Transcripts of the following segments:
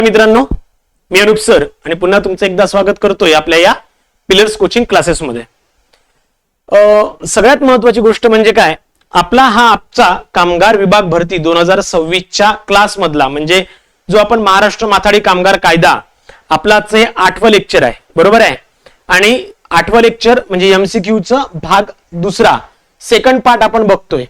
मित्रांनो, मी अनुप सर आणि पुन्हा तुमचं एकदा स्वागत करतोय आपल्या या पिलर्स कोचिंग क्लासेस मध्ये। सगळ्यात महत्त्वाची गोष्ट म्हणजे काय, आपला हा आजचा कामगार विभाग भरती 2026 च्या क्लास मधला म्हणजे जो आपण महाराष्ट्र माथाडी कामगार कायदा आपला हे 8वं लेक्चर आहे, बरोबर आहे। आणि 8वं लेक्चर म्हणजे MCQ चा भाग दुसरा सेकंड पार्ट आपण बघतोय।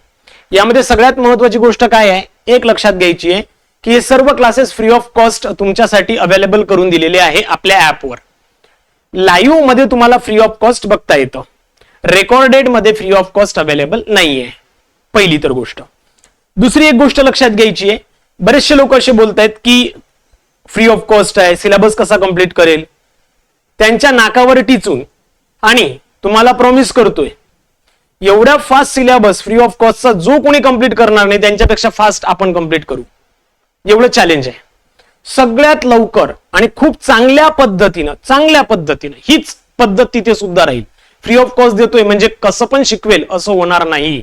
यामध्ये सगळ्यात महत्त्वाची गोष्ट काय आहे, एक लक्षात घ्यायची आहे की हे सर्व क्लासेस फ्री ऑफ कॉस्ट तुमच्यासाठी अवेलेबल करून दिलेले आहे आपल्या ऍपवर। लाईव्ह मध्ये तुम्हाला फ्री ऑफ कॉस्ट बघता येतं, रेकॉर्डेड मध्ये फ्री ऑफ कॉस्ट अवेलेबल नाहीये, पहिली तर गोष्ट। दुसरी एक गोष्ट लक्षात घ्यायची आहे, बरेचसे लोक असे बोलतायत की फ्री ऑफ कॉस्ट आहे, सिलेबस कसा कंप्लीट करेल, त्यांच्या नाकावर टिचून आणि तुम्हाला प्रॉमिस करतोय एवढा फास्ट सिलेबस फ्री ऑफ कॉस्टचा जो कोणी कंप्लीट करणार नाही त्यांच्यापेक्षा फास्ट आपण कंप्लीट करू, एवढं चॅलेंज आहे। सगळ्यात लवकर आणि खूप चांगल्या पद्धतीनं हीच पद्धत तिथे सुद्धा राहील। फ्री ऑफ कॉस्ट देतोय म्हणजे कसं पण शिकवेल असं होणार नाही,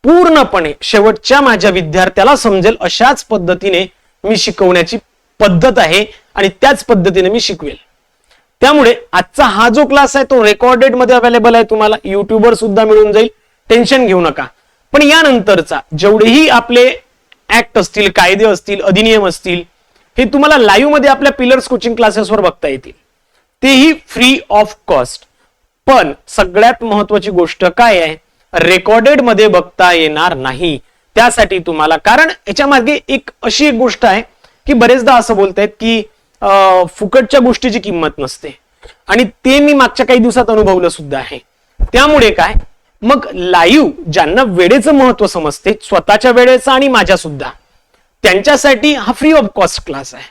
पूर्णपणे शेवटच्या माझ्या विद्यार्थ्याला समजेल अशाच पद्धतीने मी शिकवण्याची पद्धत आहे आणि त्याच पद्धतीने मी शिकवेल। त्यामुळे आजचा हा जो क्लास आहे तो रेकॉर्डेड मध्ये अवेलेबल आहे, तुम्हाला युट्यूबवर सुद्धा मिळून जाईल, टेन्शन घेऊ नका। पण यानंतरचा जेवढेही आपले ऍक्ट असतील, कायदे असतील, अधिनियम असतील, हे तुम्हाला लाईव्ह मध्ये आपल्या पिलर्स कोचिंग क्लासेसवर बघता येतील, तेही फ्री ऑफ कॉस्ट। पण सगळ्यात महत्वाची गोष्ट काय आहे, रेकॉर्डेड मध्ये बघता येणार नाही। त्यासाठी तुम्हाला, कारण याच्या मागे एक अशी एक गोष्ट आहे की बरेचदा असं बोलतायत की फुकटच्या गोष्टीची किंमत नसते, आणि ते मी मागच्या काही दिवसात अनुभवलं सुद्धा आहे। त्यामुळे काय, मग लाईव्ह ज्यांना वेळेचं महत्व समजते, स्वतःच्या वेळेचं आणि माझ्या सुद्धा, त्यांच्यासाठी हा फ्री ऑफ कॉस्ट क्लास आहे।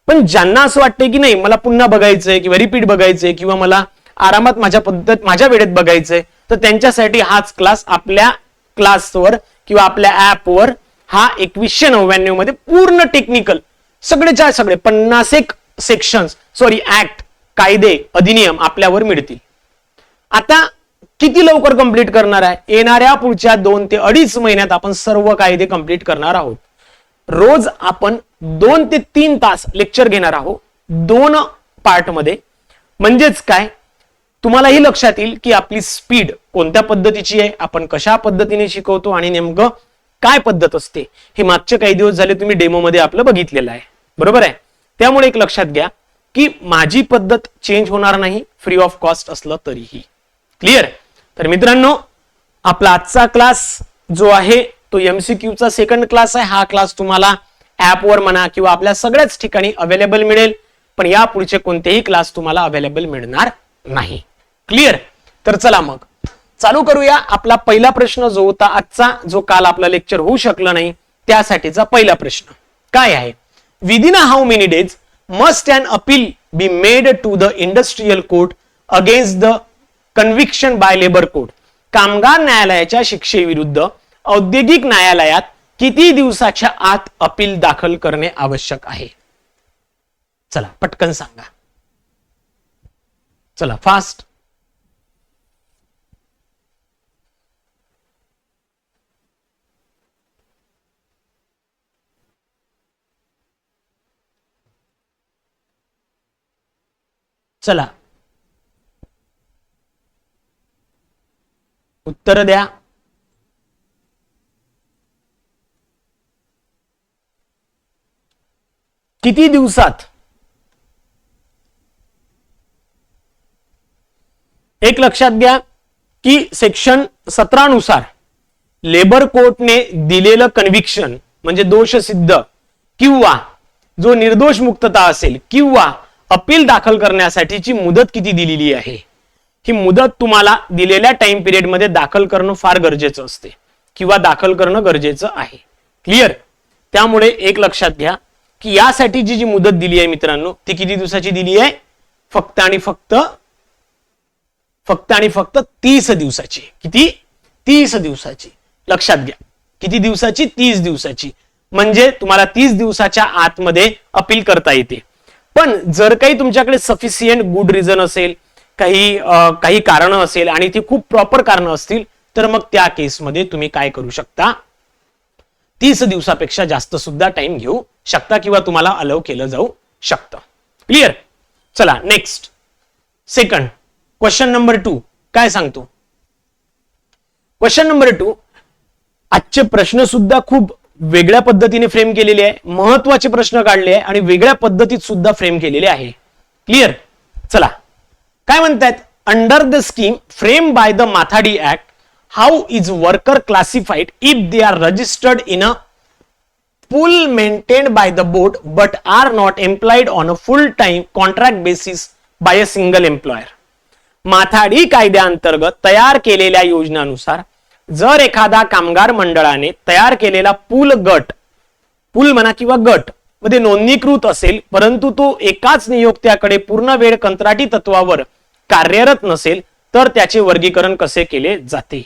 पण ज्यांना असं वाटतंय की नाही मला पुन्हा बघायचंय किंवा रिपीट बघायचंय किंवा मला आरामात माझ्या वेळेत बघायचंय, तर त्यांच्यासाठी हाच क्लास आपल्या क्लासवर किंवा आपल्या ऍपवर हा 2199 मध्ये पूर्ण टेक्निकल सगळेच्या सगळे 51 सेक्शन्स ऍक्ट, कायदे, अधिनियम आपल्यावर मिळतील। आता किती लवकर कंप्लीट करणार आहे, येणाऱ्या पुढच्या 2 ते 2.5 महिन्यात आपण सर्व कायदे कंप्लीट करणार आहोत। रोज आपण 2 ते 3 तास लेक्चर घेणार आहोत 2 पार्ट मध्ये। म्हणजेच काय, तुम्हालाही लक्षात येईल की आपली स्पीड कोणत्या पद्धतीची आहे, आपण कशा पद्धतीने शिकवतो आणि नेमकं काय पद्धत असते, हे मागचे काही दिवस झाले तुम्ही डेमो मध्ये आपलं बघितलेलं आहे, बरोबर आहे। त्यामुळे एक लक्षात घ्या की माझी पद्धत चेंज होणार नाही, फ्री ऑफ कॉस्ट असलं तरीही। क्लिअर? तर मित्रांनो, आपला आजचा क्लास जो आहे तो MCQ चा सेकंड क्लास आहे। हा क्लास तुम्हाला ऍपवर म्हणा किंवा आपल्या सगळ्याच ठिकाणी अवेलेबल मिळेल, पण या पुढचे कोणतेही क्लास तुम्हाला अवेलेबल मिळणार नाही। क्लिअर? तर चला मग चालू करूया। आपला पहिला प्रश्न जो होता आजचा, जो काल आपला लेक्चर होऊ शकलं नाही, त्यासाठीचा पहिला प्रश्न काय आहे, within how many days must an appeal be made to the industrial court against the conviction by labour court. कामगार न्यायालयाच्या शिक्षेविरुद्ध औद्योगिक न्यायालयात किती दिवसाच्या आत अपील दाखल करणे आवश्यक आहे? चला पटकन सांगा, चला फास्ट। चला उत्तर द्या। किती दिवसात? एक लक्षात घ्या की सेक्शन 17 नुसार लेबर कोर्टने दिलेलं कन्व्हिक्शन म्हणजे दोष सिद्ध किंवा जो निर्दोष मुक्तता असेल किंवा अपील दाखल करण्यासाठीची मुदत किती दिलेली आहे, ही मुदत तुम्हाला दिलेल्या टाइम पिरियड मध्ये दाखल करणं फार गरजेचं असते किंवा दाखल करणं गरजेचं आहे। क्लिअर? त्यामुळे एक लक्षात घ्या की यासाठी जी मुदत दिली आहे मित्रांनो, ती किती दिवसाची दिली आहे? फक्त आणि फक्त 30 दिवसाची। किती? 30 दिवसाची। लक्षात घ्या, किती दिवसाची? 30 दिवसाची। म्हणजे तुम्हाला 30 दिवसाच्या आतमध्ये अपील करता येते। पण जर काही तुमच्याकडे सफिशियंट गुड रिझन असेल, काही कारण असेल आणि ती खूप प्रॉपर कारण असतील, तर मग त्या केसमध्ये तुम्ही काय करू शकता, 30 दिवसापेक्षा जास्त सुद्धा टाइम घेऊ शकता किंवा तुम्हाला अलाउ केलं जाऊ शकतं. क्लिअर. चला नेक्स्ट सेकंड क्वेश्चन नंबर 2 काय सांगतो. क्वेश्चन नंबर 2 आजचे प्रश्न सुद्धा खूप वेगळ्या पद्धतीने फ्रेम केलेले आहे, महत्वाचे प्रश्न काढले आहे आणि वेगळ्या पद्धतीत सुद्धा फ्रेम केलेले आहे. क्लिअर. चला काय म्हणतायत. Under the scheme frame by the Mathadi act how is worker classified if they are registered in a pool maintained by the board but are not employed on a full-time contract basis by a single employer. माथाडी कायद्याअंतर्गत तयार केलेल्या योजनानुसार जर एखादा कामगार मंडळाने तयार केलेला पूल म्हणा किंवा गट मध्ये नोंदणीकृत असेल परंतु तो एकाच नियोक्त्याकडे पूर्ण वेळ कंत्राटी तत्वावर कार्यरत नसेल तर त्याचे वर्गीकरण कसे केले जाते.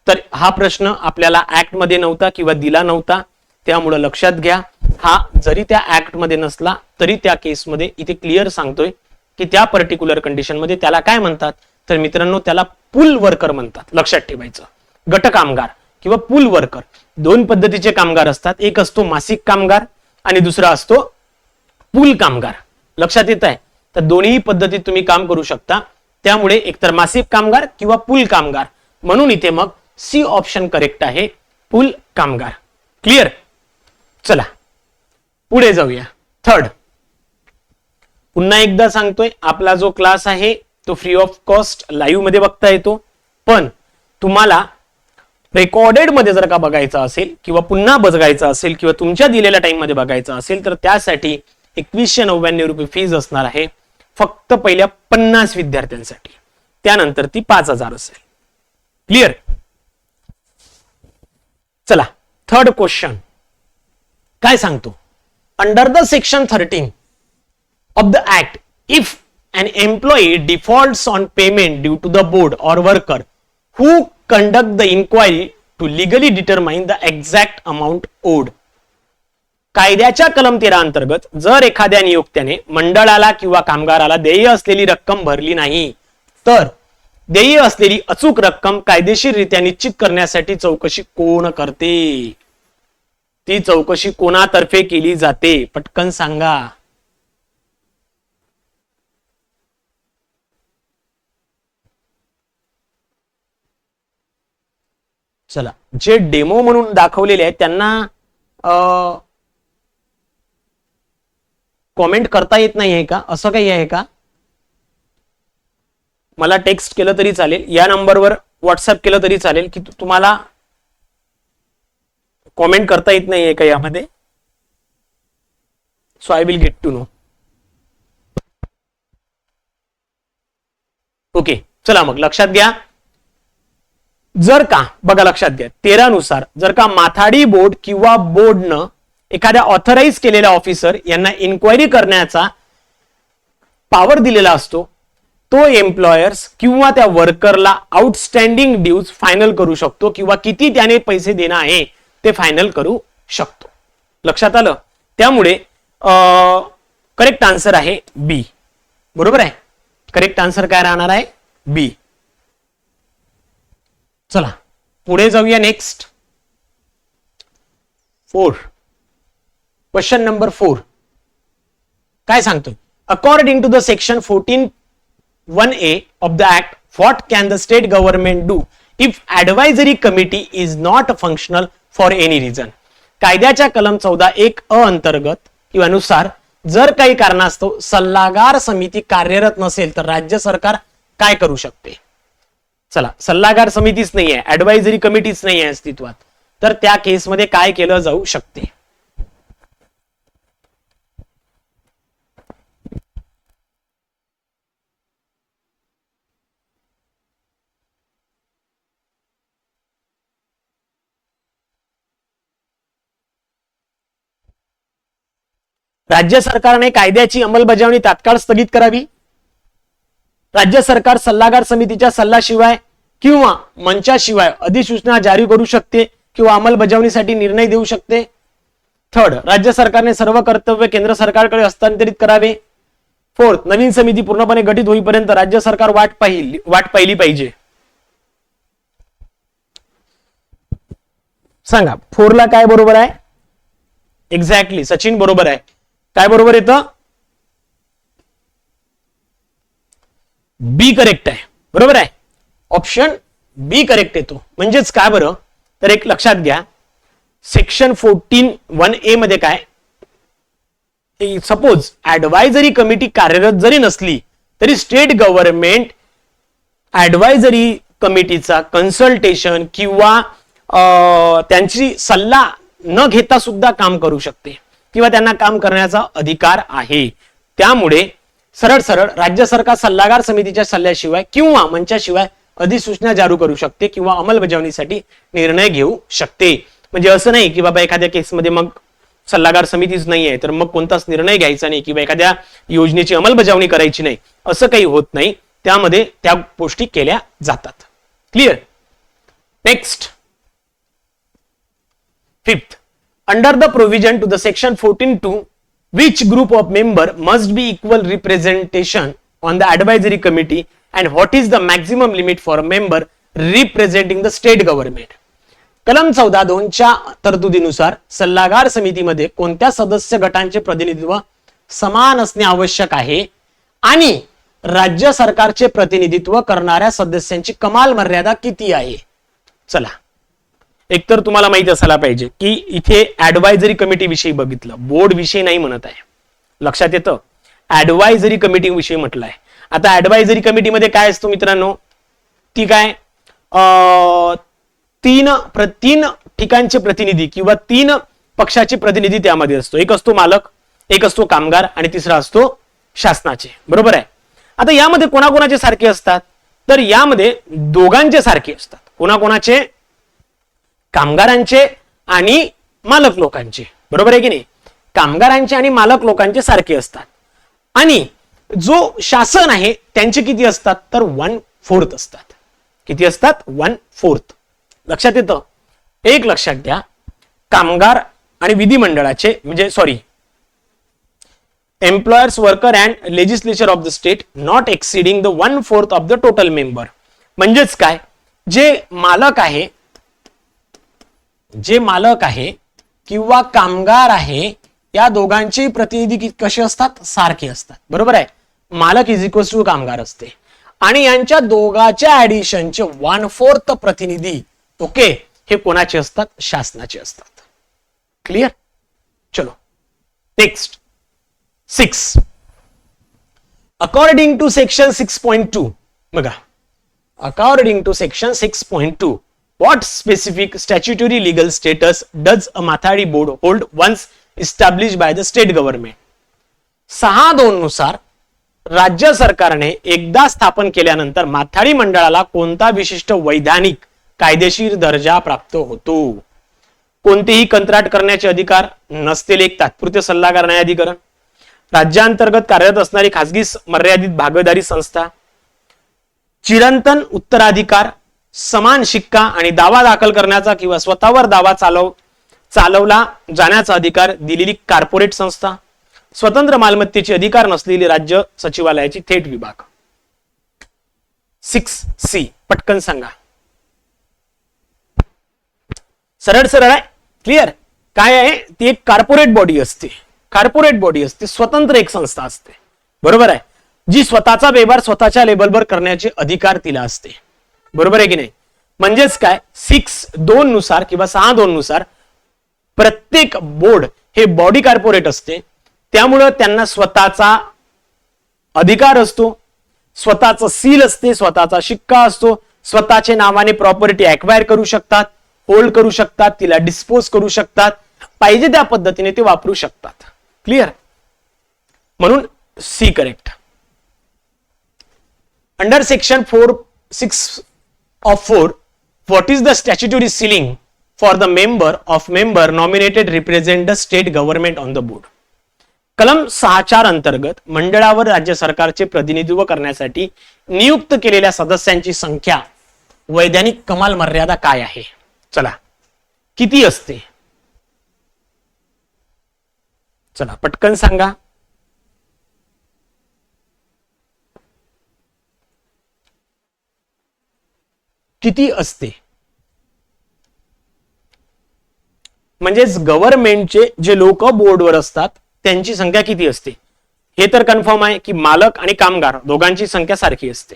तर हा प्रश्न आपल्याला ऍक्ट मध्ये नव्हता किंवा दिला नव्हता, त्यामुळे लक्षात घ्या. हा जरी त्या ऍक्ट मध्ये नसला तरी त्या केसमध्ये इथे क्लिअर सांगतोय की त्या पर्टिक्युलर कंडिशन मध्ये त्याला काय म्हणतात. तर मित्रांनो त्याला पूल वर्कर म्हणतात. लक्षात ठेवायचं. गट कामगार किंवा पूल वर्कर दोन पद्धतीचे कामगार असतात. एक असतो मासिक कामगार आणि दुसरा असतो पूल कामगार. लक्षात येत आहे. तर दोन्ही पद्धतीत तुम्ही काम करू शकता. त्यामुळे एकतर मासिक कामगार किंवा पूल कामगार, म्हणून इथे मग सी ऑप्शन करेक्ट आहे, पूल कामगार. क्लिअर. चला पुढे जाऊया. थर्ड पुन्हा एकदा सांगतोय आपला जो क्लास आहे तो फ्री ऑफ कॉस्ट लाईव्ह मध्ये बघता येतो, पण तुम्हाला रेकॉर्डेड मध्ये जर का बघायचा असेल किंवा पुन्हा बघायचा असेल किंवा तुमच्या दिलेल्या टाइम मध्ये बघायचा असेल तर त्यासाठी 2199 रुपये फीज असणार आहे फक्त पहिल्या 50 विद्यार्थ्यांसाठी. त्यानंतर ती 5000 असेल. क्लिअर. चला थर्ड क्वेश्चन काय सांगतो. Under the section 13 of the act if an employee defaults on payment due to the board or worker who conduct the inquiry to legally determine the exact amount owed. कायद्याच्या कलम 13 अंतर्गत जर एखाद्या नियोक्त्याने मंडळाला किंवा कामगाराला देय असलेली रक्कम भरली नाही तर देय असलेली अचूक रक्कम कायदेशीररित्या निश्चित करण्यासाठी चौकशी कोण करते. ती चौकशी कोणातर्फे केली जाते पटकन सांगा. चला जे डेमो म्हणून दाखवलेले आहेत त्यांना कमेंट करता येत नाही आहे का, असं काही आहे का. मला टेक्स्ट केलं तरी चालेल, या नंबरवर व्हॉट्सअप केलं तरी चालेल की तुम्हाला कमेंट करता येत नाहीये का यामध्ये. So I will get to know. Okay चला मग लक्षात घ्या. जर का बघा लक्षात घ्या 13 नुसार जर का माथाडी बोर्ड किंवा बोर्डनं एखाद्या ऑथराइज केलेल्या ऑफिसर यांना इन्क्वायरी करण्याचा पॉवर दिलेला असतो तो एम्प्लॉयर्स किंवा त्या वर्करला आउटस्टँडिंग ड्यूज फायनल करू शकतो किंवा किती त्याने पैसे देणं आहे ते फायनल करू शकतो. लक्षात आलं. त्यामुळे करेक्ट आन्सर आहे बी. बरोबर आहे. करेक्ट आन्सर काय राहणार आहे बी. चला पुढे जाऊया. नेक्स्ट 4 क्वेश्चन नंबर 4 काय सांगतोय. According to the section 14(1)(a) of the act, what can the state government do if advisory committee is not functional for any reason. कायद्याच्या कलम 14(1)(a) अंतर्गत किंवा नुसार जर काही कारणास्तव सल्लागार समिती कार्यरत नसेल तर राज्य सरकार काय करू शकते. चला सल्लागार समितीच नाही आहे, ऍडवायझरी कमिटीच नाही आहे अस्तित्वात, तर त्या केसमध्ये काय केलं जाऊ शकते. राज्य सरकारने कायद्याची अंमलबजावणी तात्काळ स्थगित करावी. राज्य सरकार सल्लागार समितीच्या सल्ल्याशिवाय किंवा मंचाशिवाय अधिसूचना जारी करू शकते किंवा अंमलबजावणीसाठी निर्णय देऊ शकते. थर्ड राज्य सरकारने सर्व कर्तव्य केंद्र सरकारकडे हस्तांतरित करावे. फोर्थ नवीन समिती पूर्णपणे गठीत होईपर्यंत राज्य सरकार वाट पाहिली पाहिजे. सांगा 4 ला काय बरोबर आहे. एक्झॅक्टली सचिन बरोबर आहे. काय बरोबर येतं? बी करेक्ट आहे. बरोबर आहे. ऑप्शन बी करेक्ट येतो. म्हणजेच काय बरं, तर एक लक्षात घ्या, सेक्शन 14(1)(a) मध्ये काय, सपोज ऍडवायझरी कमिटी कार्यरत जरी नसली तरी स्टेट गव्हर्नमेंट ऍडवायझरी कमिटीचा कन्सल्टेशन किंवा त्यांची सल्ला न घेता सुद्धा काम करू शकते किंवा त्यांना काम करण्याचा अधिकार आहे. त्यामुळे सरळ सरळ राज्य सरकार सल्लागार समितीच्या सल्ल्याशिवाय किंवा मंचाशिवाय अधिसूचना जारी करू शकते किंवा अंमलबजावणीसाठी निर्णय घेऊ शकते. म्हणजे असं नाही की बाबा एखाद्या केसमध्ये मग सल्लागार समितीच नाहीये तर मग कोणताच निर्णय घ्यायचा नाही किंवा एखाद्या योजनेची अंमलबजावणी करायची नाही, असं काही होत नाही. त्यामध्ये त्या गोष्टी केल्या जातात. Clear? Next, fifth, under the provision to the section 14(2) which group of member must be equal representation on the advisory committee and what is the maximum limit for a member representing the state government. कलम 14(2) च्या तरतुदीनुसार सल्लागार समितीमध्ये कोणत्या सदस्य गटांचे प्रतिनिधित्व समान असणे आवश्यक आहे आणि राज्य सरकारचे प्रतिनिधित्व करणाऱ्या सदस्यांची कमाल मर्यादा किती आहे. चला, एकतर तुम्हाला माहिती असायला पाहिजे की इथे ऍडवायझरी कमिटी विषयी बघितलं, बोर्ड विषयी नाही म्हणत आहे. लक्षात येतं? ऍडवायझरी कमिटी विषयी म्हटलंय. आता ऍडवायझरी कमिटीमध्ये काय असतो मित्रांनो, ती काय तीन ठिकाणचे प्रतिनिधी किंवा 3 पक्षाचे प्रतिनिधी त्यामध्ये असतो. एक असतो मालक, एक असतो कामगार आणि तिसरा असतो शासनाचे. बरोबर आहे. आता यामध्ये कोणाकोणाचे सारखे असतात, तर यामध्ये दोघांचे सारखे असतात. कोणाकोणाचे? कामगारांचे आणि मालक लोकांचे. बरोबर आहे की नाही? कामगारांचे आणि मालक लोकांचे सारखे असतात. आणि जो शासन आहे त्यांचे किती असतात, तर 1/4 असतात. किती असतात? 1/4. लक्षात येतं? एक लक्षात घ्या, कामगार आणि विधिमंडळाचे म्हणजे sorry employers, worker and legislature of the state not exceeding the 1/4 of the total member. म्हणजेच काय, जे मालक आहे किंवा कामगार आहे या दोघांचे प्रतिनिधी कसे असतात? सारखे असतात. बरोबर आहे. मालक इज इक्वल्स टू कामगार असते आणि यांच्या दोघांच्या ऍडिशनचे 1/4 प्रतिनिधी ओके हे कोणाचे असतात? शासनाचे असतात. क्लिअर? चलो नेक्स्ट, 6, अकॉर्डिंग टू सेक्शन 6.2. बघा, according to section 6.2 what specific statutory legal status does a Mathadi board hold once established by the state government. 6(2) नुसार राज्य सरकारने एकदा स्थापन केल्यानंतर माथाडी मंडळाला कोणता विशिष्ट वैधानिक कायदेशीर दर्जा प्राप्त होतो? कोणतेही कंत्राट करण्याचे अधिकार नसलेले एक तात्पुरते सल्लागार न्यायाधिकरण, राज्यांतर्गत कार्यरत असणारी खासगी मर्यादित भागीदारी संस्था, चिरंतन उत्तराधिकार, समान शिक्का आणि दावा दाखल करण्याचा किंवा स्वतःवर दावा चालवला जाण्याचा अधिकार दिलेली कॉर्पोरेट संस्था, स्वतंत्र मालमत्तेचे अधिकार नसलेली राज्य सचिवालयाची थेट विभाग. 6C पटकन सांगा. सरळ सरळ आहे. क्लिअर? काय आहे? ती एक कॉर्पोरेट बॉडी असते. कॉर्पोरेट बॉडी असते, स्वतंत्र एक संस्था असते. बरोबर आहे. जी स्वतःचा व्यवहार स्वतःच्या लेबलवर करण्याचे अधिकार तिला असते. बरोबर आहे की नाही? म्हणजेच काय, 6(2) नुसार किंवा 6(2) नुसार प्रत्येक बोर्ड हे बॉडी कॉर्पोरेट असते. त्यामुळं त्यांना स्वतःचा अधिकार असतो, स्वतःचं सील असते, स्वतःचा शिक्का असतो, स्वतःचे नावाने प्रॉपर्टी ऍक्वायर करू शकतात, होल्ड करू शकतात, तिला डिस्पोज करू शकतात, पाहिजे त्या पद्धतीने ते वापरू शकतात. क्लिअर? म्हणून C correct. Under section 6 of 4, what is the statutory ceiling for the member nominated represent the state government on the board? कलम 6(4) अंतर्गत मंडळावर राज्य सरकारचे प्रतिनिधित्व करण्यासाठी नियुक्त केलेल्या सदस्यांची संख्या वैधानिक कमाल मर्यादा काय आहे? चला, किती असते? चला पटकन सांगा. किती असते? म्हणजेच गव्हर्नमेंटचे जे लोक बोर्डवर असतात त्यांची संख्या किती असते. हे तर कन्फर्म आहे की मालक आणि कामगार दोघांची संख्या सारखी असते.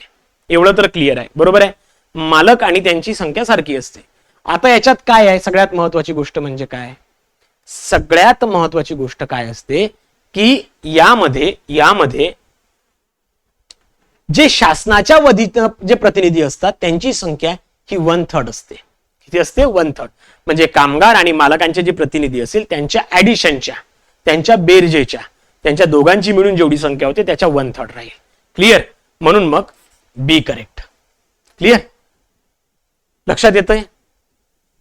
एवढं तर क्लिअर आहे, बरोबर आहे. मालक आणि त्यांची संख्या सारखी असते. आता याच्यात काय आहे, सगळ्यात महत्वाची गोष्ट म्हणजे काय, सगळ्यात महत्वाची गोष्ट काय असते की यामध्ये जे शासनाच्या वतीत जे प्रतिनिधी असतात त्यांची संख्या ही 1/3 असते. किती असते? 1/3. म्हणजे कामगार आणि मालकांचे जे प्रतिनिधी असेल त्यांच्या ऍडिशनच्या, त्यांच्या बेरजेच्या, त्यांच्या दोघांची मिळून जेवढी संख्या होते त्याच्या 1/3 राहील. क्लिअर? म्हणून मग बी करेक्ट. क्लिअर? लक्षात येतंय?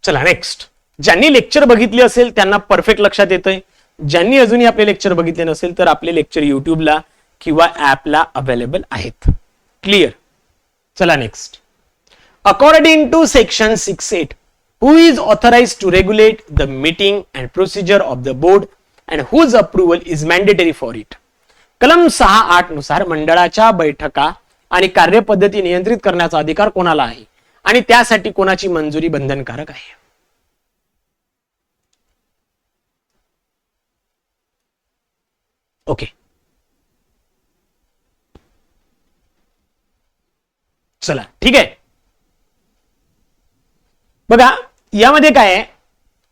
चला नेक्स्ट. ज्यांनी लेक्चर बघितले असेल त्यांना परफेक्ट लक्षात येतंय. ज्यांनी अजूनही आपले लेक्चर बघितले नसेल तर आपले लेक्चर युट्यूबला किंवा ऍपला अवेलेबल आहेत. क्लिअर? चला next. According to section 6(8) who is authorized to regulate the meeting and procedure of the board and whose approval is mandatory for it. कलम 6(8) नुसार मंडळाच्या बैठका आणि कार्यपद्धती नियंत्रित करण्याचा अधिकार कोणाला आहे आणि त्यासाठी कोणाची मंजुरी बंधनकारक आहे. ओके, चला ठीक आहे. बघा यामध्ये काय आहे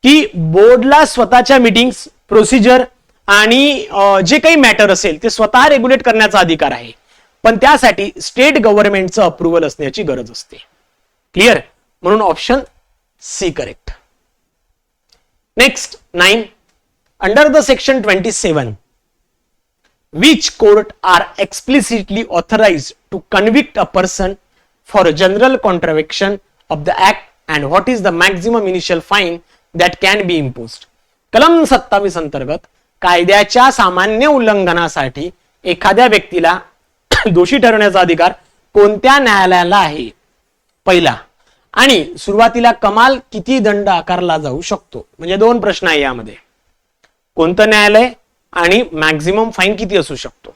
की बोर्डला स्वतःच्या मीटिंग्स, प्रोसिजर आणि जे काही मॅटर असेल ते स्वतः रेग्युलेट करण्याचा अधिकार आहे, पण त्यासाठी स्टेट गव्हर्नमेंटचं अप्रुव्हल असण्याची गरज असते. क्लिअर? म्हणून option C correct. Next 9. Under the section 27 which court are explicitly authorized to convict a person for a general contravention of the act and what is the maximum initial fine that can be imposed. कलम 27 अंतर्गत कायद्याच्या सामान्य उल्लंघनासाठी एखाद्या व्यक्तीला दोषी ठरवण्याचा अधिकार कोणत्या न्यायालयाला आहे पहिला, आणि सुरुवातीला कमाल किती दंड आकारला जाऊ शकतो. म्हणजे दोन प्रश्न आहे यामध्ये. कोणतं न्यायालय आणि मॅक्झिमम फाईन किती असू शकतो.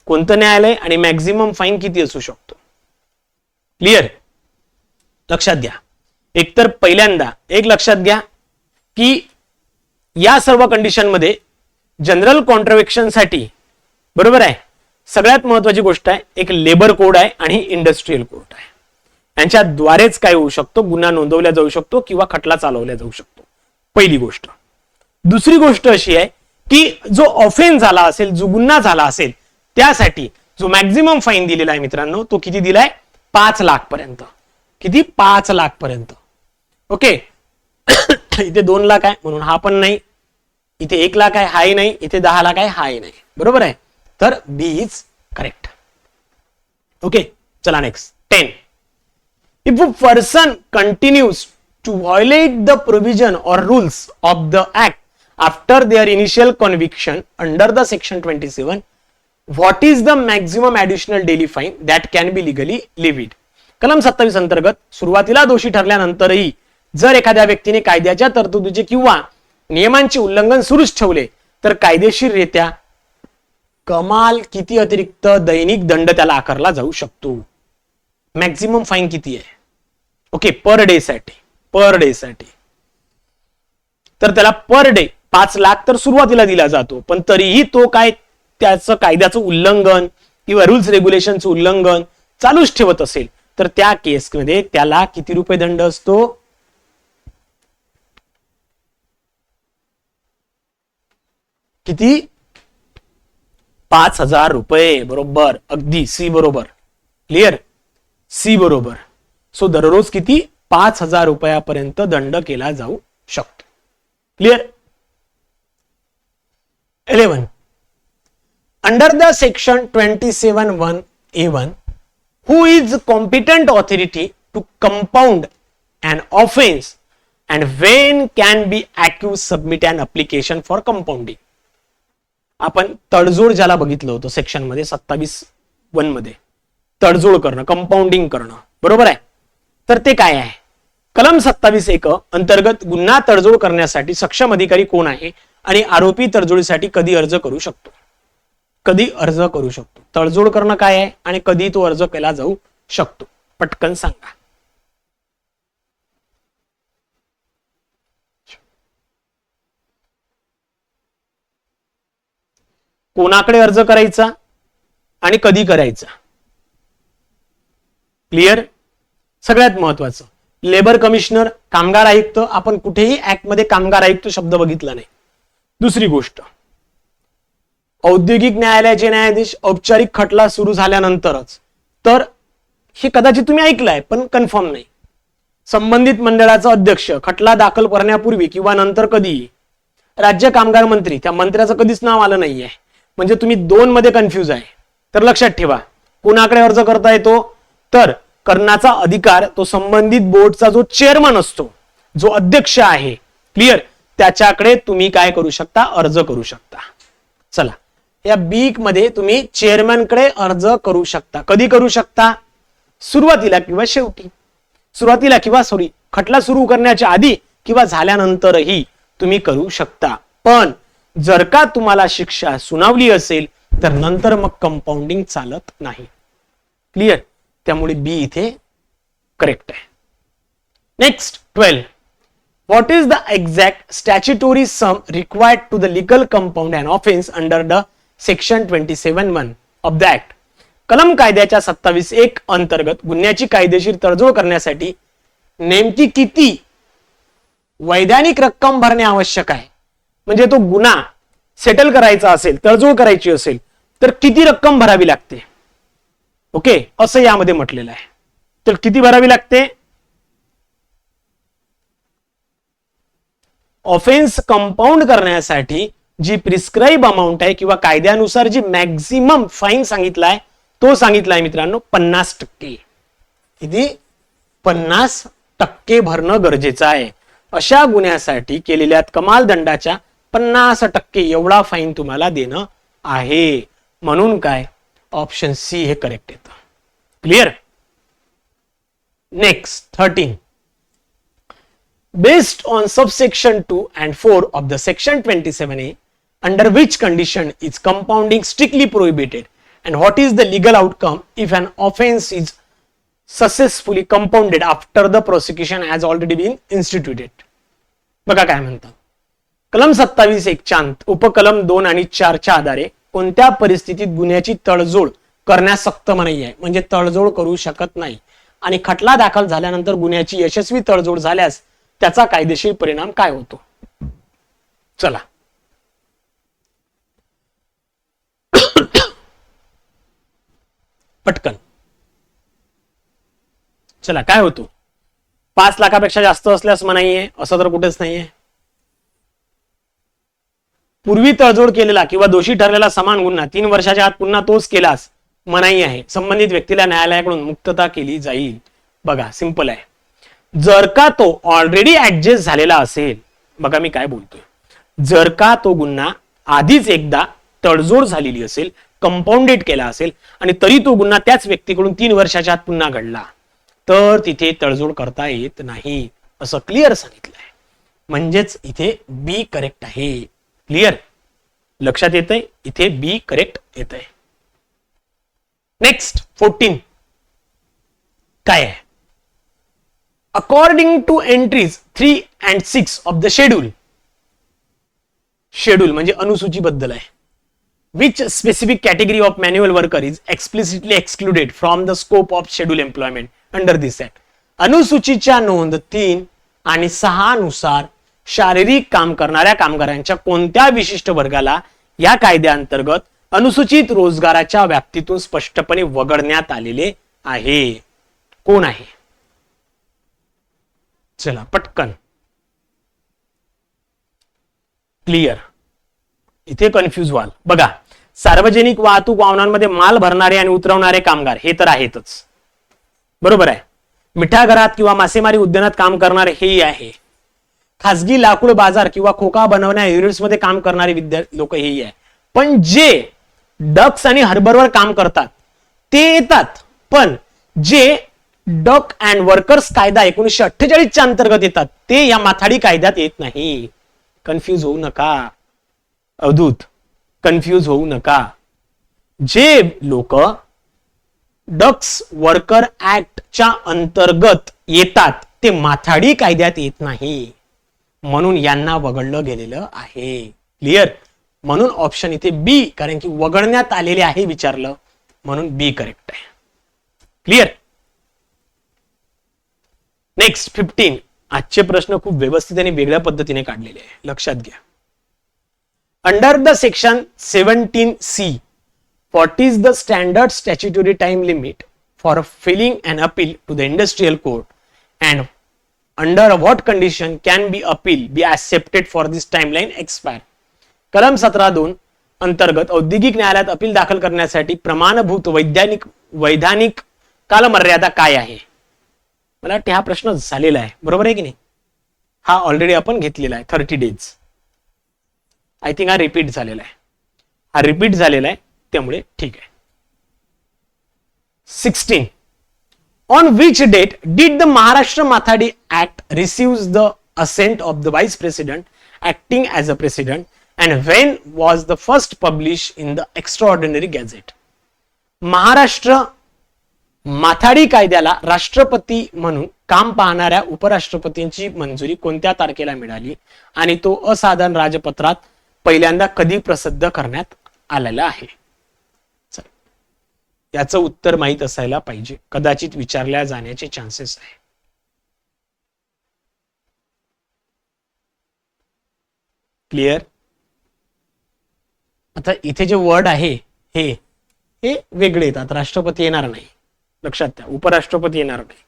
कोणतं न्यायालय आणि मॅक्झिमम फाईन किती असू शकतो. क्लिअर? लक्षात घ्या. एकतर पहिल्यांदा एक लक्षात घ्या की या सर्व कंडिशन मध्ये जनरल कॉन्ट्रव्हेक्शन साठी, बरोबर आहे, सगळ्यात महत्वाची गोष्ट आहे एक लेबर कोड आहे आणि इंडस्ट्रियल कोड आहे. यांच्याद्वारेच काय होऊ शकतो, गुन्हा नोंदवला जाऊ शकतो किंवा खटला चालवला जाऊ शकतो. पहिली गोष्ट. दुसरी गोष्ट अशी आहे की जो ऑफेन्स झाला असेल, जो गुन्हा झाला असेल, त्यासाठी जो मॅक्झिमम फाईन दिलेला आहे मित्रांनो तो किती दिलाय, 5 लाख पर्यंत. किती? 5 लाख पर्यंत. ओके. इथे 2 लाख आहे म्हणून हा पण नाही, इथे 1 लाख आहे हाही नाही, इथे 10 लाख आहे हाही नाही. बरोबर आहे. तर बी इज करेक्ट. ओके, चला next 10. If a person continues to violate the provision or rules of the act after their initial conviction under the section 27, what is the maximum additional daily fine that can be legally levied. कलम 27 अंतर्गत सुरुवातीला दोषी ठरल्यानंतरही जर एखाद्या व्यक्तीने कायद्याच्या तरतुदीचे किंवा नियमांचे उल्लंघन सुरूच ठेवले तर कायदेशीररित्या कमाल किती अतिरिक्त दैनिक दंड त्याला आकारला जाऊ शकतो. मॅक्झिमम फाईन किती आहे? ओके, पर डे साठी तर त्याला पर डे 5 लाख तर सुरुवातीला दिला जातो, पण तरीही तो काय त्याचं कायद्याचं उल्लंघन किंवा रूल्स रेग्युलेशनचं उल्लंघन चालूच ठेवत असेल तर त्या केसमध्ये त्याला किती रुपये दंड असतो? किती? 5,000 रुपये. बरोबर, अगदी सी बरोबर. क्लिअर? सी बरोबर. सो दररोज किती? 5,000 रुपयापर्यंत दंड केला जाऊ शकतो. Clear? 11. Under the section 27(1)(a)(1), who is competent authority to compound an offense and when can be accused submit an application for compounding. आपण तडजोड ज्याला बघितलं होतं सेक्शन मध्ये 27(1) मध्ये, तडजोड करणं, कंपाऊंडिंग करणं, बरोबर आहे. तर ते काय आहे? कलम 27(1) अंतर्गत गुन्हा तडजोड करण्यासाठी सक्षम अधिकारी कोण आहे आणि आरोपी तडजोडीसाठी कधी अर्ज करू शकतो? कधी अर्ज करू शकतो? तडजोड करणं काय आहे आणि कधी तो अर्ज केला जाऊ शकतो? पटकन सांगा. कोणाकडे अर्ज करायचा आणि कधी करायचा. क्लिअर. सगळ्यात महत्वाचं लेबर कमिशनर, कामगार आयुक्त, आपण कुठेही ऍक्ट मध्ये कामगार आयुक्त शब्द बघितला नाही. दुसरी गोष्ट, औद्योगिक न्यायालयाचे न्यायाधीश औपचारिक खटला सुरू झाल्यानंतरच, तर हे कदाचित तुम्ही ऐकलंय पण कन्फर्म नाही. संबंधित मंडळाचा अध्यक्ष खटला दाखल करण्यापूर्वी किंवा नंतर कधी, राज्य कामगार मंत्री, त्या मंत्र्याचं कधीच नाव आलं नाहीये. म्हणजे तुम्ही दोन मध्ये कन्फ्युज आहे. तर लक्षात ठेवा, कोणाकडे अर्ज करता येतो, तर करण्याचा अधिकार तो संबंधित बोर्डचा जो चेअरमन असतो, जो अध्यक्ष आहे, क्लिअर, त्याच्याकडे तुम्ही काय करू शकता, अर्ज करू शकता. चला, या बीक मध्ये तुम्ही चेअरमॅनकडे अर्ज करू शकता. कधी करू शकता, सुरुवातीला किंवा शेवटी. सुरुवातीला किंवा खटला सुरू करण्याच्या आधी किंवा झाल्यानंतरही तुम्ही करू शकता. पण जर का तुम्हाला शिक्षा सुनावली असेल तर नंतर मग कंपाऊंडिंग चालत नाही. क्लिअर. त्यामुळे बी इथे करेक्ट आहे. Next 12. What is the exact statutory sum required to the legal compound and offence under the section 27(1) of the act. कलम कायद्याच्या 27(1) अंतर्गत गुन्ह्याची कायदेशीर तडजोड करण्यासाठी नेमकी किती वैधानिक रक्कम भरणे आवश्यक आहे. म्हणजे तो गुन्हा सेटल करायचा असेल, तडजोड करायची असेल तर किती रक्कम भरावी लागते. ओके, असं यामध्ये म्हटलेलं आहे. तर किती भरावी लागते. ऑफेन्स कंपाऊंड करण्यासाठी जी प्रिस्क्राईब अमाऊंट आहे किंवा कायद्यानुसार जी मॅक्झिमम फाईन सांगितलाय तो सांगितलाय मित्रांनो 50%. किती, 50% भरणं गरजेचं आहे. अशा गुन्ह्यासाठी केलेल्या कमाल दंडाच्या 50% एवढा फाईन तुम्हाला देणं आहे. म्हणून काय, ऑप्शन सी हे करेक्ट येतं. Clear. Next 13. Based on subsection 2 and 4 of the section 27A, under which condition is compounding strictly prohibited, and what is the legal outcome if an offense is successfully compounded after the prosecution has already been instituted. बघा काय म्हणतात. कलम 27(1) उपकलम 2 आणि 4 च्या आधारे कोणत्या परिस्थितीत गुन्ह्याची तडजोड करण्यास सक्त मनाई आहे. म्हणजे तडजोड करू शकत नाही. आणि खटला दाखल झाल्यानंतर गुन्ह्याची यशस्वी तडजोड झाल्यास त्याचा कायदेशीर परिणाम काय होतो. चला, पटकन चला, काय होतो. 5 लाखापेक्षा जास्त असल्यास मनाई आहे, असं तर कुठेच नाहीये. पूर्वी तडजोड केलेला किंवा दोषी ठरलेला समान गुन्हा 3 वर्षाच्या आत पुन्हा तोच केलास मनाई आहे. संबंधित व्यक्तीला न्यायालयाकडून मुक्तता केली जाईल. बघा, सिंपल आहे. जर का तो ऑलरेडी ऍडजस्ट झालेला असेल, बघा मी काय बोलतोय, जर का तो गुन्हा आधीच एकदा तडजोड झालेली असेल, कंपाऊंडेड केला असेल आणि तरी तो गुन्हा त्याच व्यक्तीकडून 3 वर्षाच्या आत पुन्हा घडला, तर तिथे तडजोड करता येत नाही, असं क्लिअर सांगितलंय. म्हणजेच इथे बी करेक्ट आहे. क्लिअर. लक्षात येतंय, इथे बी करेक्ट येतंय. नेक्स्ट 14 काय आहे. According to entries 3 and 6 of the schedule. Schedule म्हणजे अनुसूची बद्दल आहे. Which specific category of manual worker is explicitly excluded from the scope of schedule employment under this act. अनुसूचीच्या नोंद 3 आणि 6 नुसार शारीरिक काम करणाऱ्या कामगारांच्या कोणत्या विशिष्ट वर्गाला या कायद्याअंतर्गत अनुसूचित रोजगाराच्या व्याप्तीतून स्पष्टपणे वगळण्यात आलेले आहे. कोण आहे. चला पटकन. क्लिअर. इथे कन्फ्यूज व्हाल. बघा, सार्वजनिक वाहतूक वाहनांमध्ये माल भरणारे आणि उतरवणारे कामगार हे तर आहेतच, बरोबर आहे. मिठागरात किंवा मासेमारी उद्यानात काम करणारे हेही आहे. खासगी लाकूड बाजार किंवा खोका बनवण्या युनिट्समध्ये काम करणारे लोक हेही आहे. पण जे डक्स आणि हार्बरवर काम करतात ते येतात, पण जे डक अँड वर्कर्स कायदा 1948 च्या अंतर्गत येतात ते या माथाडी कायद्यात येत नाही. कन्फ्यूज होऊ नका अवधूत, कन्फ्यूज होऊ नका. जे लोक डक्स वर्कर ऍक्टच्या अंतर्गत येतात ते माथाडी कायद्यात येत नाही, म्हणून यांना वगळलं गेलेलं आहे. क्लिअर. म्हणून ऑप्शन इथे बी, कारण की वगळण्यात आलेले आहे विचारलं म्हणून बी करेक्ट आहे. क्लिअर. नेक्स्ट 15. आजचे प्रश्न खूप व्यवस्थित आणि वेगळ्या पद्धतीने काढलेले आहे, लक्षात घ्या. Under the section 17C, what is the standard statutory time limit for filing an appeal to the industrial court, and under what condition can be appeal be accepted for this timeline expire? कलम 17(2) अंतर्गत औद्योगिक न्यायालयात appeal दाखल करण्यासाठी प्रमाणभूत वैधानिक कालमर्यादा काय आहे? मला वाटतं हा प्रश्न झालेला आहे, बरोबर आहे की नाही? हा ऑलरेडी आपण घेतलेला आहे 30 days. आय थिंक हा रिपीट झालेला आहे, हा रिपीट झालेला आहे, त्यामुळे ठीक आहे. 16. On which date did the Maharashtra Mathadi Act receives the assent of the Vice President acting as a President, and when was the first published in the Extraordinary Gazette? Maharashtra माथाडी कायद्याला राष्ट्रपती म्हणून काम पाहणाऱ्या उपराष्ट्रपतींची मंजुरी कोणत्या तारखेला मिळाली आणि तो असाधारण राजपत्रात पहिल्यांदा कधी प्रसिद्ध करण्यात आलेला आहे? याचं उत्तर माहित असायला पाहिजे, कदाचित विचारल्या जाण्याचे चान्सेस आहे. क्लिअर. आता इथे जे वर्ड आहे हे वेगळे येतात, राष्ट्रपती येणार नाही, लक्षात ठेवा. उपराष्ट्रपती येणार नाही,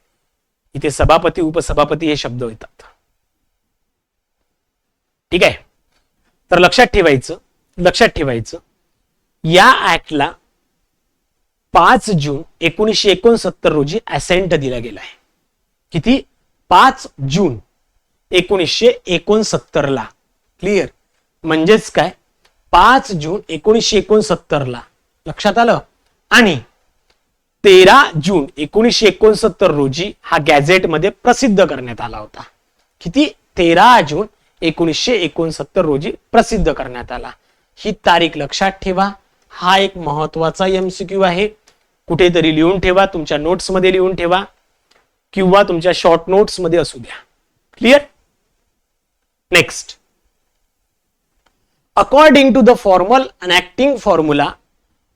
इथे सभापती उपसभापती हे शब्द येतात. ठीक आहे. तर लक्षात ठेवायचं या ऍक्टला 5 जून 1969 रोजी असेंट दिला गेला आहे. किती? 5 जून 1969 ला. क्लिअर. म्हणजेच काय, 5 जून 1969 ला, लक्षात आलं. आणि 13 जून 1969 रोजी हा गॅझेट मध्ये प्रसिद्ध करण्यात आला होता. किती? 13 जून 1969 रोजी प्रसिद्ध करण्यात आला. ही तारीख लक्षात ठेवा. हा एक महत्वाचा MCQ आहे. कुठेतरी लिहून ठेवा, तुमच्या नोट्स मध्ये लिहून ठेवा किंवा तुमच्या शॉर्ट नोट्स मध्ये असू द्या. Clear. Next. According to the formal enacting formula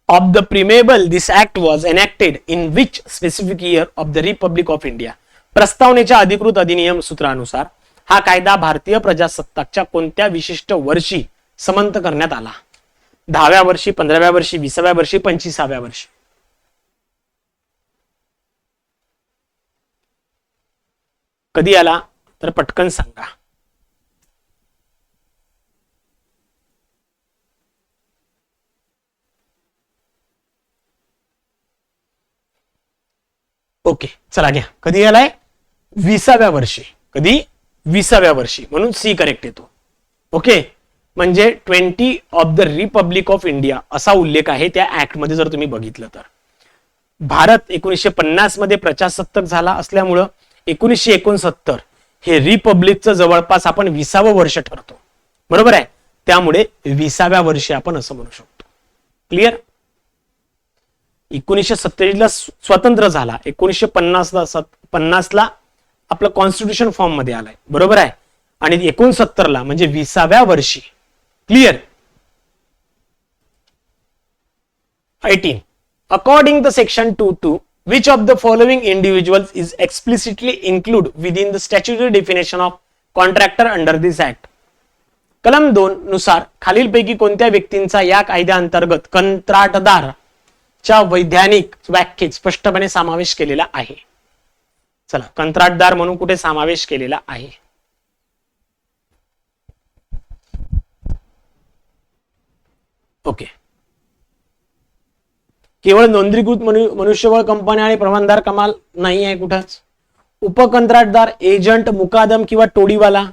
of the preamble, this act was enacted in which specific year of the Republic of India? प्रस्तावनेच्या अधिकृत अधिनियम सूत्रानुसार हा कायदा भारतीय प्रजासत्ताकच्या कोणत्या विशिष्ट वर्षी संमत करण्यात आला? 10व्या वर्षी, 15व्या वर्षी, 20व्या वर्षी, 25व्या वर्षी? कधी आला तर पटकन सांगा. ओके, चला घ्या. कधी आलाय? 20व्या वर्षी. कधी? 20व्या वर्षी, म्हणून सी करेक्ट येतो. ओके. म्हणजे 20 of the Republic of India असा उल्लेख आहे त्या ऍक्ट मध्ये. जर तुम्ही बघितलं तर भारत 1950 मध्ये प्रजासत्ताक झाला असल्यामुळं 1969 हे रिपब्लिकचं जवळपास आपण 20वं वर्ष ठरतो, बरोबर आहे. त्यामुळे 20व्या वर्षी आपण असं म्हणू शकतो. क्लिअर. 1947 ला स्वतंत्र झाला, 1950 ला आपलं कॉन्स्टिट्यूशन फॉर्म मध्ये आलाय, बरोबर आहे. आणि 69 ला म्हणजे 20व्या वर्षी. Clear. 18. According to section 2(2), which of the following individuals is explicitly included within the statutory definition of contractor under this act? कलम 2 नुसार खालीलपैकी कोणत्या व्यक्तींचा या कायद्याअंतर्गत कंत्राटदार च्या वैधानिक व्याख्येत स्पष्टपणे समावेश केलेला आहे? चला, कंत्राटदार म्हणून कुठे समावेश केलेला आहे? ओके. केवळ नोंदणीकृत मनुष्यबळ कंपन्या आणि प्रमाणदार कमाल नाही आहे कुठंच. उपकंत्राटदार, एजंट, मुकादम किंवा टोळीवाला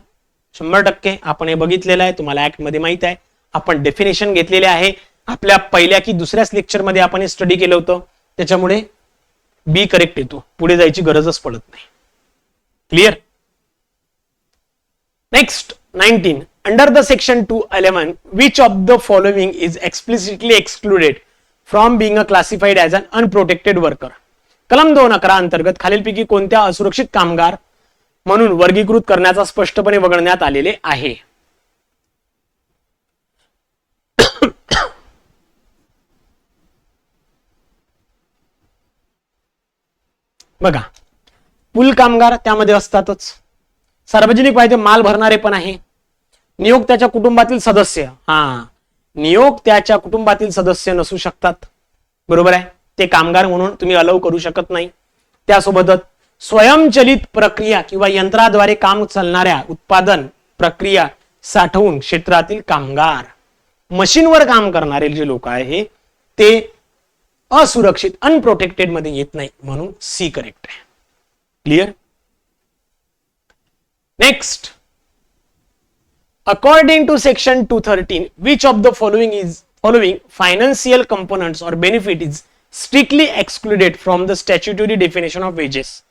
100% आपण हे बघितलेलं आहे, तुम्हाला ऍक्ट मध्ये माहित आहे. आपण डेफिनेशन घेतलेले आहे आपल्या पहिल्या की दुसऱ्याच लेक्चर मध्ये आपण हे स्टडी केलं होतं, त्याच्यामुळे बी करेक्ट येतो, पुढे जायची गरजच पडत नाही. Clear. Next 19. Under the section 2(11), which of the following is explicitly excluded from being classified as an unprotected worker? कलम 2(11) अंतर्गत खालीलपैकी कोणत्या असुरक्षित कामगार म्हणून वर्गीकृत करण्याचा स्पष्टपणे वगळण्यात आलेले आहे? बघा, पूल कामगार त्यामध्ये असतातच, सार्वजनिक वाहिनीत माल भरणारे पण आहे, नियोक्त्याच्या कुटुंबातील सदस्य, नियोक्त्याच्या कुटुंबातील सदस्य नसू शकतात, बरोबर आहे, ते कामगार म्हणून तुम्ही अलाउ करू शकत नाही. त्यासोबतच स्वयंचलित प्रक्रिया किंवा यंत्राद्वारे काम चालणाऱ्या उत्पादन प्रक्रिया साठवून क्षेत्रातील कामगार, मशीनवर काम करणारे जे लोक आहे ते असुरक्षित अनप्रोटेक्टेड मध्ये येत नाही, म्हणून सी करेक्ट आहे. Clear. Next, according to section 213 which of the following financial components or benefit is strictly excluded from the statutory definition of wages.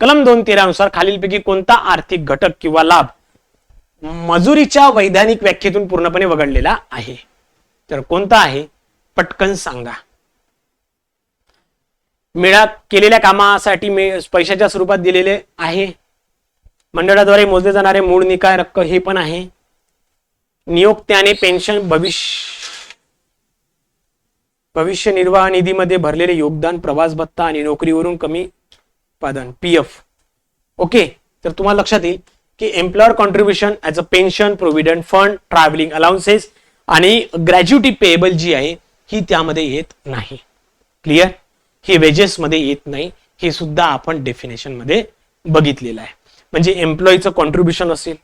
कलम 213 नुसार खालीलपैकी कोणता आर्थिक घटक किंवा लाभ मजुरीच्या वैधानिक व्याख्येतून पूर्णपणे वगळलेला आहे? तर कोणता आहे, पटकन सांगा. केलेल्या कामासाठी पैशाच्या स्वरूपात दिलेले आहे, मंडळाद्वारे मोजले जाणारे मूळ निकाय रक्कम हे पण आहे, नियोक्त्याने पेन्शन भविष्य निर्वाह निधीमध्ये भरलेले योगदान, प्रवास भत्ता आणि नोकरीवरून कमी उत्पादन पीएफ. ओके, तर तुम्हाला लक्षात येईल की employer contribution as a pension, provident fund, travelling allowances आणि ग्रॅज्युटी पेएबल जी आहे ही त्यामध्ये येत नाही. क्लिअर. हे वेजेस मध्ये येत नाही, हे सुद्धा आपण डेफिनेशन मध्ये बघितलेलं आहे. म्हणजे एम्प्लॉईचं कॉन्ट्रीब्युशन असेल,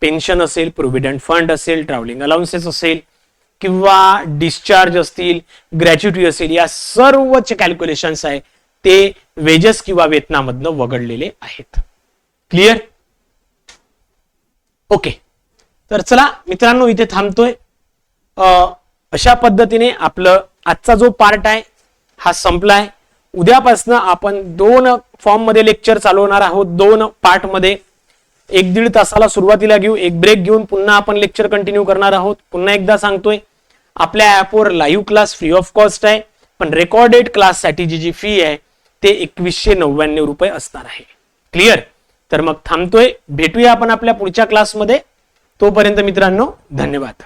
पेन्शन असेल, प्रोव्हिडंट फंड असेल, ट्रॅव्हलिंग अलाउन्सेस असेल किंवा डिस्चार्ज असतील, ग्रॅच्युटी असेल, या सर्वचे कॅल्क्युलेशन्स आहे ते वेजेस किंवा वेतनामधनं वगळलेले आहेत. क्लिअर. ओके, तर चला मित्रांनो इथे थांबतोय. अशा पद्धतीने आपलं आजचा जो पार्ट आहे हा संपलाय. उद्यापासून आपण 2 फॉर्म मध्ये लेक्चर चालवणार आहोत, 2 पार्ट मध्ये. 1-1.5 तासाला सुरुवातीला घेऊ, एक ब्रेक घेऊन पुन्हा आपण लेक्चर कंटिन्यू करणार आहोत. पुन्हा एकदा सांगतोय, आपल्या ऍपवर live class free of cost आहे, पण रेकॉर्डेड क्लास साठी जी फी आहे ते 2199 रुपये असणार आहे. क्लिअर. तर मग थांबतोय, भेटूया आपण आपल्या पुढच्या क्लासमध्ये. तोपर्यंत मित्रांनो धन्यवाद.